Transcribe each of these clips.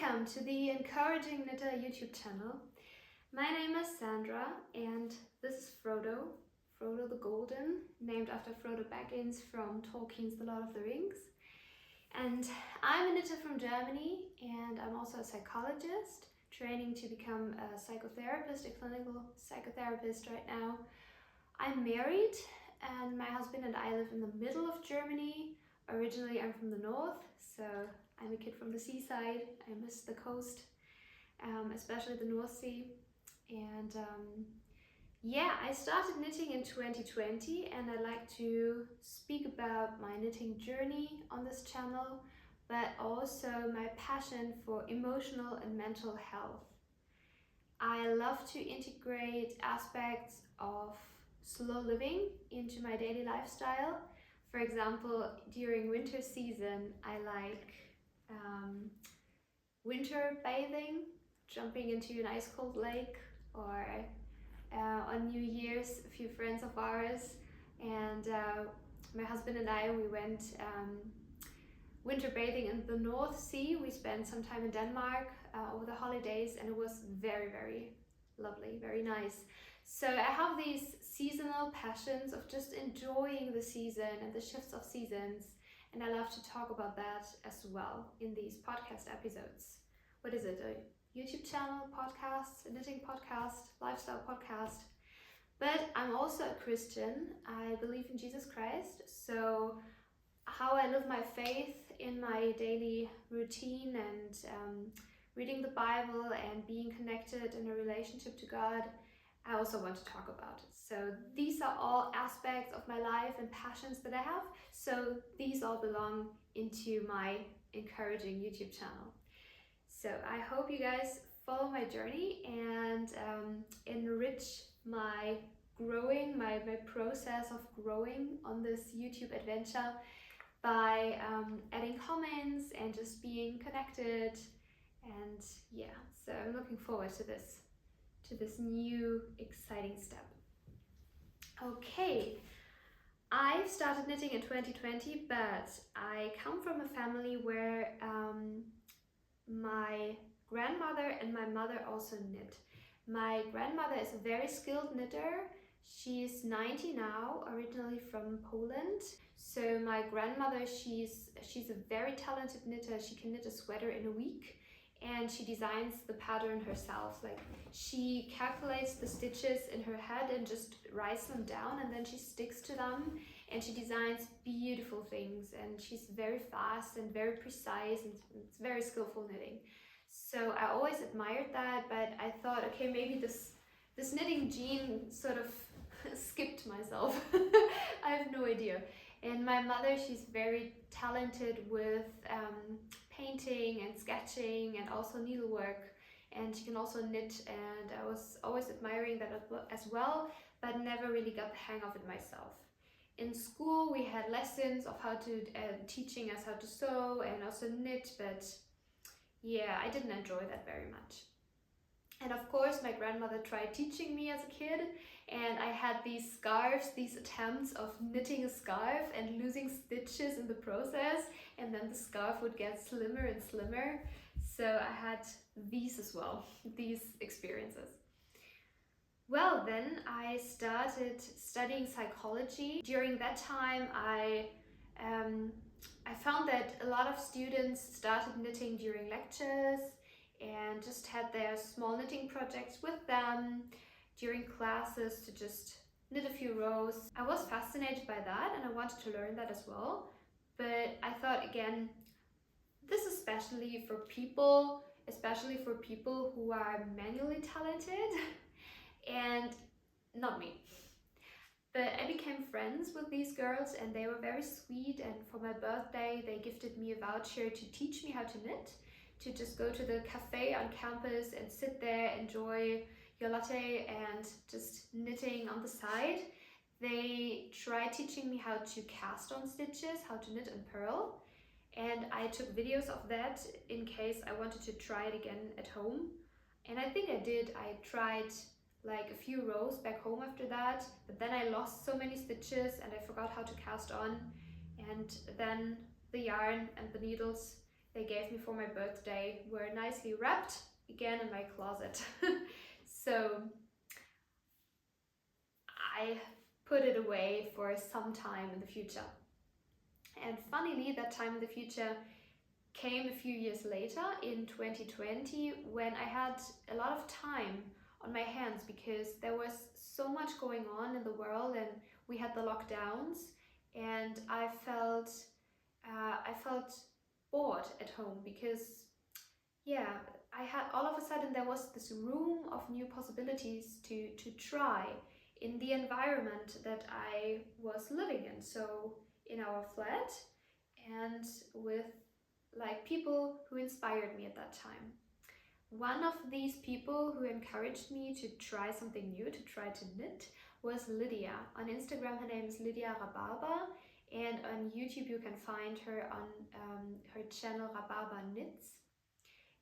Welcome to the Encouraging Knitter YouTube channel. My name is Sandra and this is Frodo the Golden, named after Frodo Baggins from Tolkien's The Lord of the Rings. And I'm a knitter from Germany, and I'm also a psychologist, training to become a psychotherapist, a clinical psychotherapist right now. I'm married and my husband and I live in the middle of Germany. Originally I'm from the north, so I'm a kid from the seaside. I miss the coast, especially the North Sea. And yeah, I started knitting in 2020 and I like to speak about my knitting journey on this channel, but also my passion for emotional and mental health. I love to integrate aspects of slow living into my daily lifestyle. For example, during winter season, I like winter bathing, jumping into an ice cold lake, or on New Year's, a few friends of ours and my husband and I, we went winter bathing in the North Sea. We spent some time in Denmark over the holidays and it was very, very lovely, very nice. So I have these seasonal passions of just enjoying the season and the shifts of seasons, and I love to talk about that as well in these podcast episodes. What is it? A YouTube channel, podcast, a knitting podcast, lifestyle podcast. But I'm also a Christian. I believe in Jesus Christ. So how I live my faith in my daily routine and reading the Bible and being connected in a relationship to God, I also want to talk about it. So these are all aspects of my life and passions that I have. So these all belong into my encouraging YouTube channel. So I hope you guys follow my journey and enrich my growing, my process of growing on this YouTube adventure by adding comments and just being connected. And yeah, so I'm looking forward to this new exciting step. Okay, I started knitting in 2020, but I come from a family where my grandmother and my mother also knit. My grandmother is a very skilled knitter. She's 90 now, originally from Poland. So my grandmother, she's a very talented knitter. She can knit a sweater in a week. And she designs the pattern herself. Like, she calculates the stitches in her head and just writes them down, and then she sticks to them and she designs beautiful things, and she's very fast and very precise, and it's very skillful knitting. So I always admired that, but I thought, okay, maybe this knitting gene sort of skipped myself. I have no idea. And my mother, she's very talented with painting and sketching and also needlework, and she can also knit, and I was always admiring that as well, but never really got the hang of it myself. In school we had lessons of how to teaching us how to sew and also knit, but yeah, I didn't enjoy that very much. And of course my grandmother tried teaching me as a kid, and I had these scarves, these attempts of knitting a scarf and losing stitches in the process, and then the scarf would get slimmer and slimmer. So I had these as well, these experiences. Well, then I started studying psychology. During that time I found that a lot of students started knitting during lectures and just had their small knitting projects with them during classes to just knit a few rows. I was fascinated by that and I wanted to learn that as well. But I thought, again, this is especially for people who are manually talented and not me. But I became friends with these girls and they were very sweet, and for my birthday they gifted me a voucher to teach me how to knit, to just go to the cafe on campus and sit there, enjoy your latte and just knitting on the side. They tried teaching me how to cast on stitches, how to knit and purl, and I took videos of that in case I wanted to try it again at home. And I think I did. I tried like a few rows back home after that, but then I lost so many stitches and I forgot how to cast on, and then the yarn and the needles they gave me for my birthday were nicely wrapped again in my closet. So I put it away for some time in the future. And funnily, that time in the future came a few years later in 2020, when I had a lot of time on my hands because there was so much going on in the world and we had the lockdowns, and I felt bored at home because I had, all of a sudden there was this room of new possibilities to try in the environment that I was living in. So in our flat, and with like people who inspired me at that time. One of these people who encouraged me to try something new, to try to knit, was Lydia. On Instagram, her name is Lydia Rhabarber, and on YouTube you can find her on her channel Rhabarber Knits.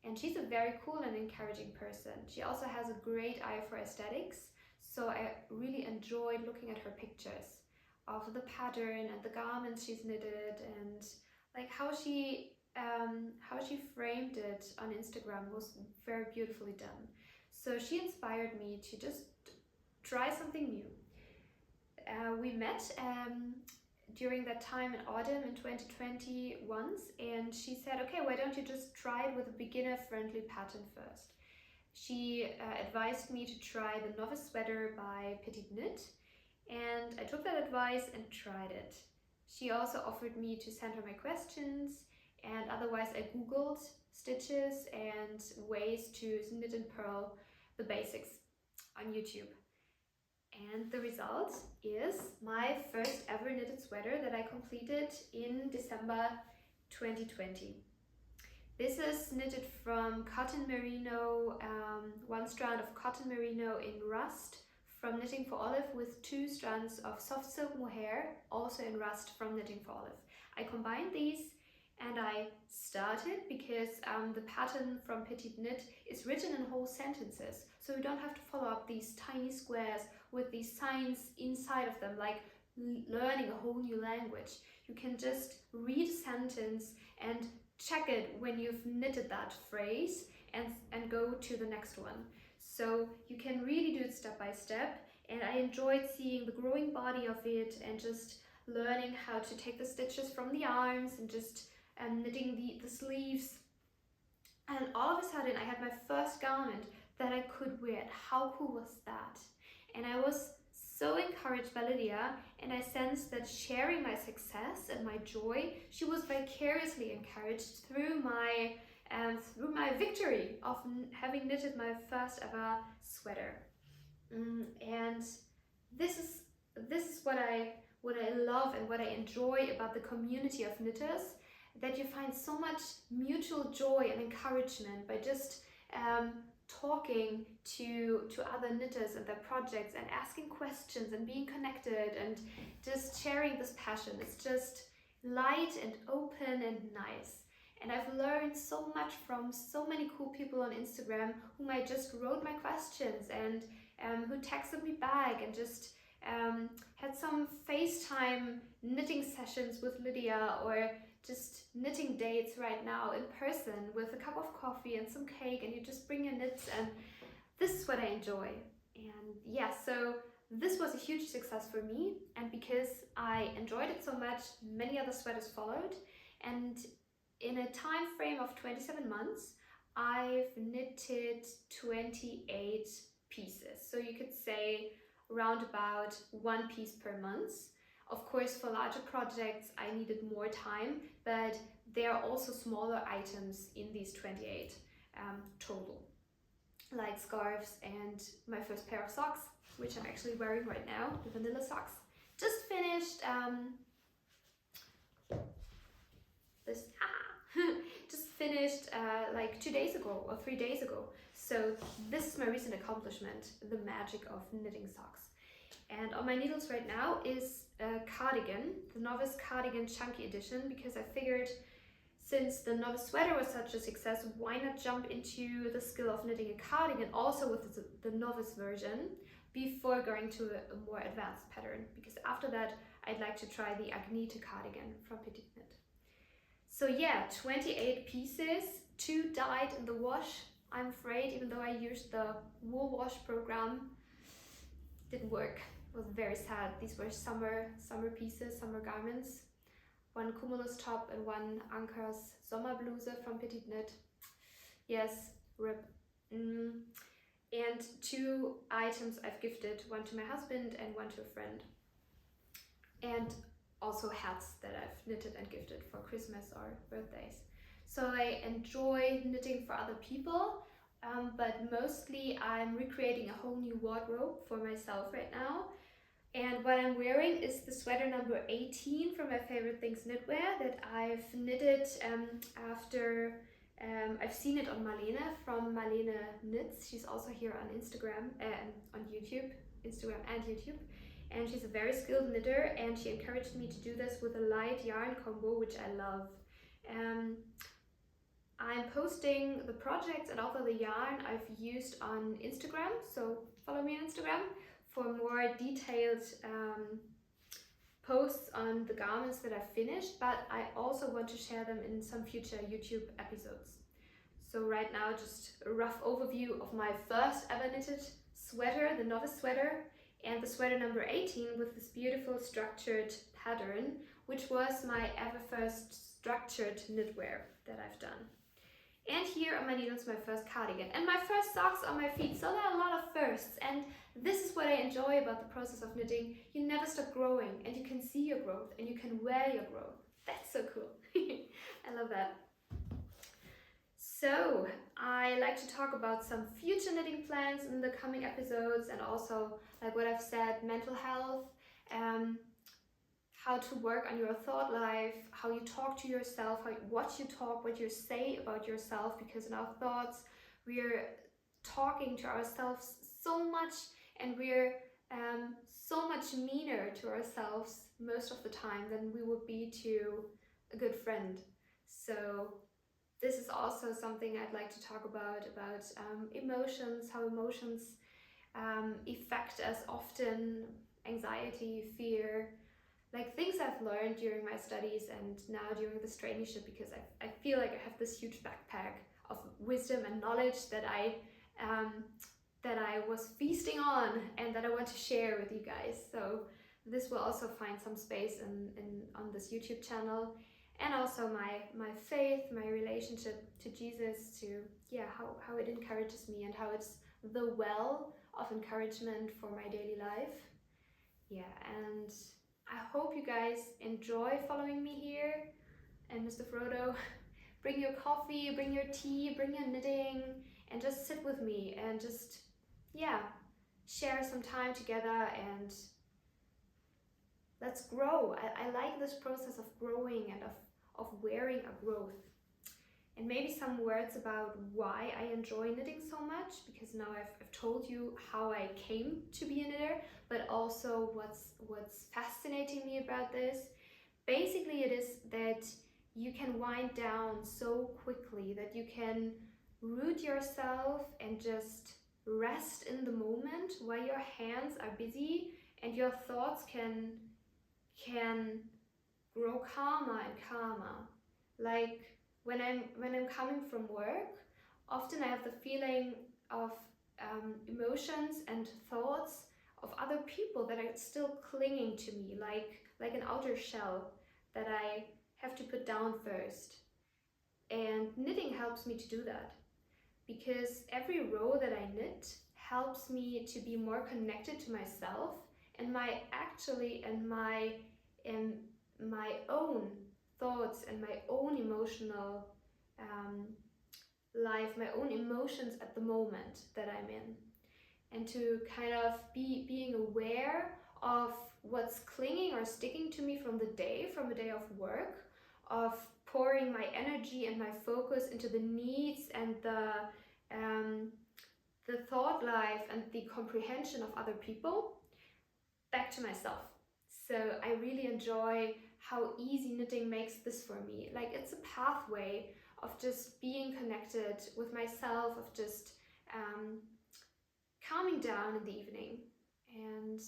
And she's a very cool and encouraging person. She also has a great eye for aesthetics, so I really enjoyed looking at her pictures of the pattern and the garments she's knitted, and like how she framed it on Instagram was very beautifully done. So she inspired me to just try something new. We met during that time in autumn in 2020 once, and she said, okay, why don't you just try it with a beginner-friendly pattern first? She advised me to try the Novice Sweater by PetiteKnit, and I took that advice and tried it. She also offered me to send her my questions, and otherwise I googled stitches and ways to knit and purl the basics on YouTube. And the result is my first ever knitted sweater that I completed in December 2020. This is knitted from cotton merino, one strand of cotton merino in rust from Knitting for Olive, with 2 strands of soft silk mohair, also in rust from Knitting for Olive. I combined these and I started because the pattern from PetiteKnit is written in whole sentences, so you don't have to follow up these tiny squares with these signs inside of them, like learning a whole new language. You can just read a sentence and check it when you've knitted that phrase and go to the next one. So you can really do it step by step, and I enjoyed seeing the growing body of it and just learning how to take the stitches from the arms and just knitting the sleeves. And all of a sudden I had my first garment that I could wear. How cool was that? And I was so encouraged by Lydia, and I sensed that sharing my success and my joy, she was vicariously encouraged through my victory of having knitted my first ever sweater. And this is what I love and what I enjoy about the community of knitters, that you find so much mutual joy and encouragement by just talking to other knitters and their projects and asking questions and being connected and just sharing this passion. It's just light and open and nice. And I've learned so much from so many cool people on Instagram whom I just wrote my questions and who texted me back, and just had some FaceTime knitting sessions with Lydia, or just knitting dates right now in person with a cup of coffee and some cake, and you just bring your knits, and this is what I enjoy. And yeah, so this was a huge success for me, and because I enjoyed it so much, many other sweaters followed, and in a time frame of 27 months, I've knitted 28 pieces. So you could say around about 1 piece per month. Of course, for larger projects, I needed more time, but there are also smaller items in these 28 total, like scarves and my first pair of socks, which I'm actually wearing right now, the vanilla socks. Just finished like 2 days ago or 3 days ago. So this is my recent accomplishment, the magic of knitting socks. And on my needles right now is a cardigan, the Novice Cardigan Chunky Edition, because I figured since the Novice Sweater was such a success, why not jump into the skill of knitting a cardigan also with the Novice version before going to a more advanced pattern, because after that I'd like to try the Agnete cardigan from PetiteKnit. So yeah, 28 pieces, 2 died in the wash. I'm afraid, even though I used the wool wash program, didn't work. It was very sad. These were summer pieces, summer garments. One cumulus top and one Anker's Sommerbluse from PetiteKnit. Yes, rip. And 2 items I've gifted, one to my husband and one to a friend. And also hats that I've knitted and gifted for Christmas or birthdays. So I enjoy knitting for other people, but mostly I'm recreating a whole new wardrobe for myself right now. And what I'm wearing is the sweater number 18 from My Favorite Things Knitwear that I've knitted after I've seen it on Marlene from Marlene Knits. She's also here on Instagram and on YouTube, Instagram and YouTube. And she's a very skilled knitter, and she encouraged me to do this with a light yarn combo, which I love. I'm posting the projects and also the yarn I've used on Instagram, so follow me on Instagram for more detailed posts on the garments that I've finished, but I also want to share them in some future YouTube episodes. So right now, just a rough overview of my first ever knitted sweater, the Novice Sweater, and the sweater number 18 with this beautiful structured pattern, which was my ever first structured knitwear that I've done. And here on my needles, my first cardigan and my first socks on my feet. So there are a lot of firsts, and this is what I enjoy about the process of knitting. You never stop growing, and you can see your growth and you can wear your growth. That's so cool. I love that. So I like to talk about some future knitting plans in the coming episodes, and also like what I've said, mental health, how to work on your thought life, how you talk to yourself, what you talk, what you say about yourself, because in our thoughts we're talking to ourselves so much, and we're so much meaner to ourselves most of the time than we would be to a good friend. So this is also something I'd like to talk about emotions, how emotions affect us often, anxiety, fear, like things I've learned during my studies and now during this traineeship, because I feel like I have this huge backpack of wisdom and knowledge that I was feasting on and that I want to share with you guys. So this will also find some space on this YouTube channel, and also my faith, my relationship to Jesus, to how it encourages me and how it's the well of encouragement for my daily life. And I hope you guys enjoy following me here. And Mr. Frodo, bring your coffee, bring your tea, bring your knitting, and just sit with me and just share some time together, and let's grow. I like this process of growing and of wearing a growth. And maybe some words about why I enjoy knitting so much, because now I've told you how I came to be a knitter, but also what's fascinating me about this. Basically, it is that you can wind down so quickly, that you can root yourself and just rest in the moment while your hands are busy and your thoughts can grow calmer and calmer. Like when I'm coming from work, often I have the feeling of emotions and thoughts of other people that are still clinging to me, like an outer shell that I have to put down first. And knitting helps me to do that, because every row that I knit helps me to be more connected to myself and my own thoughts and my own emotional life, my own emotions at the moment that I'm in, and to kind of being aware of what's clinging or sticking to me from a day of work, of pouring my energy and my focus into the needs and the thought life and the comprehension of other people, back to myself. So I really enjoy how easy knitting makes this for me. Like, it's a pathway of just being connected with myself, of just calming down in the evening. And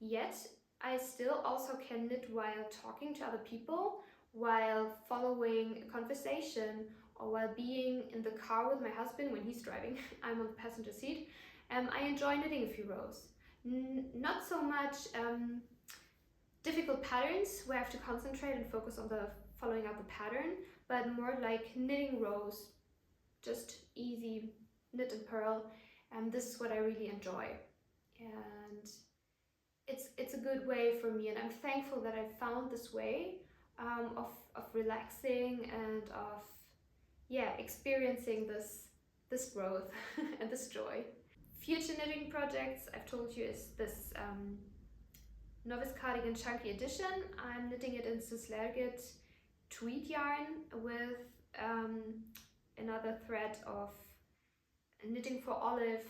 yet I still also can knit while talking to other people, while following a conversation or while being in the car with my husband when he's driving. I'm on the passenger seat. I enjoy knitting a few rows. Not so much difficult patterns where I have to concentrate and focus on the following out the pattern, but more like knitting rows, just easy knit and purl. And this is what I really enjoy. And it's a good way for me, and I'm thankful that I found this way of relaxing and of experiencing this growth and this joy. Future knitting projects I've told you is this Novice Cardigan Chunky Edition. I'm knitting it in Sysleriget tweed yarn with another thread of knitting for olive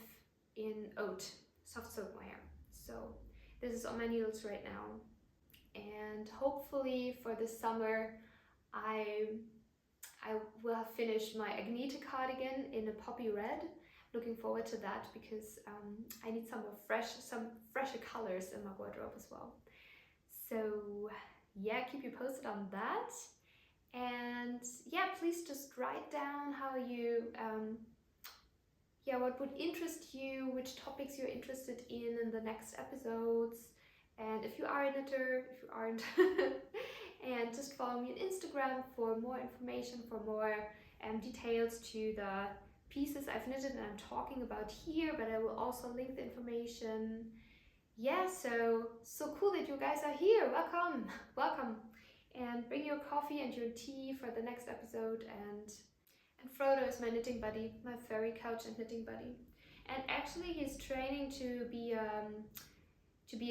in oat soft silk mohair. So this is on my needles right now, and hopefully for this summer I will have finished my Agneta cardigan in a poppy red. Looking forward to that because I need some fresher colors in my wardrobe as well. So yeah, keep you posted on that. And yeah, please just write down how you what would interest you, which topics you're interested in the next episodes. And if you are a knitter, if you aren't, and just follow me on Instagram for more information, for more details to the pieces I've knitted and I'm talking about here, but I will also link the information. Yeah, so cool that you guys are here. Welcome, welcome. And bring your coffee and your tea for the next episode. And Frodo is my knitting buddy, my furry couch and knitting buddy. And actually he's training to be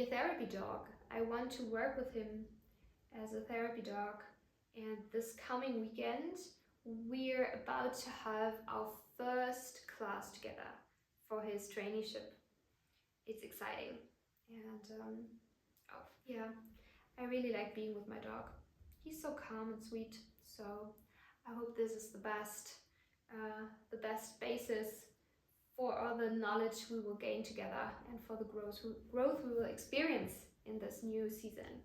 a therapy dog. I want to work with him as a therapy dog. And this coming weekend, we're about to have our first class together for his traineeship. It's exciting. And I really like being with my dog. He's so calm and sweet. So I hope this is the best basis for all the knowledge we will gain together and for the growth we will experience in this new season.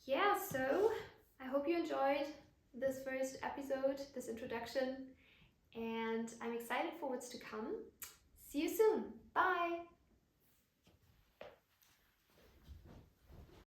Yeah, so I hope you enjoyed this first episode, this introduction, and I'm excited for what's to come. See you soon. Bye!